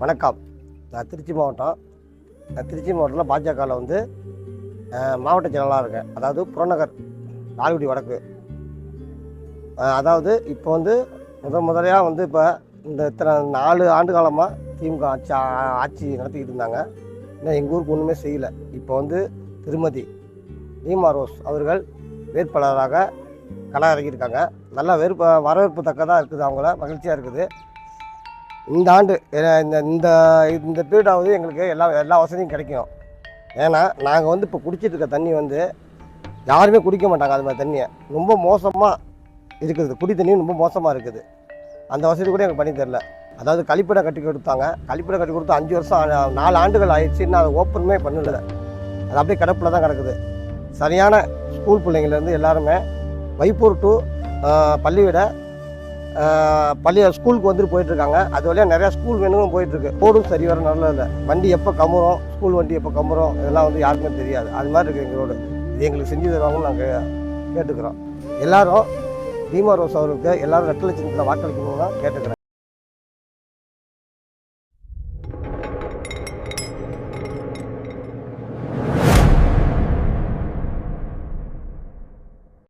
வணக்கம். நான் திருச்சி மாவட்டம். திருச்சி மாவட்டத்தில் பாஜகவில் வந்து மாவட்ட செயலாளராக இருக்கேன். அதாவது புறநகர் லால்குடி வடக்கு. அதாவது இப்போ வந்து முதலையாக வந்து இப்போ இந்த இத்தனை 4 ஆண்டு காலமாக திமுக ஆட்சி நடத்திக்கிட்டு இருந்தாங்க. இன்னும் எங்கள் ஊருக்கு ஒன்றுமே செய்யலை. இப்போ வந்து திருமதி நீமா ரோஸ் அவர்கள் வேட்பாளராக களம் இறங்கியிருக்காங்க. நல்லா வரவேற்பு தக்கதாக இருக்குது. அவங்கள மகிழ்ச்சியாக இருக்குது. இந்த ஆண்டு இந்த இந்த பீரியடாவது எங்களுக்கு எல்லா வசதியும் கிடைக்கும். ஏன்னா நாங்கள் வந்து இப்போ குடிச்சிட்டு இருக்க தண்ணி வந்து யாருமே குடிக்க மாட்டாங்க. அது மாதிரி தண்ணியை ரொம்ப மோசமாக இருக்குது. குடி தண்ணியும் ரொம்ப மோசமாக இருக்குது. அந்த வசதி கூட எனக்கு பண்ணி தரல. அதாவது கழிப்பிடம் கட்டி கொடுத்தாங்க. கழிப்பிடம் கட்டி கொடுத்து 5 வருஷம் 4 ஆண்டுகள் ஆயிடுச்சு. இன்னும் அதை ஓப்பனுமே பண்ணல. அது அப்படியே கிடப்பில் தான் கிடக்குது. சரியான ஸ்கூல் பிள்ளைங்கள்லேருந்து எல்லாருமே வைப்பூர் டு பள்ளிவிட ஸ்கூலுக்கு வந்துட்டு போயிட்டுருக்காங்க. அது வழியாக நிறையா ஸ்கூல் வேணும் போயிட்டுருக்கு. ரோடும் சரி வர நல்ல இல்லை. வண்டி எப்போ கமுறோம், ஸ்கூல் வண்டி எப்போ கமுறோம், இதெல்லாம் வந்து யாருக்குமே தெரியாது. அது மாதிரி இருக்குது எங்களோட. இது எங்களுக்கு செஞ்சு தருவாங்கன்னு நாங்கள் கேட்டுக்கிறோம். எல்லோரும் நீமா ரோஸ் அவர்களுக்கு எல்லோரும் 2 லட்சத்தில் வாக்களிக்கணும்னு தான் கேட்டுக்கிறேன்.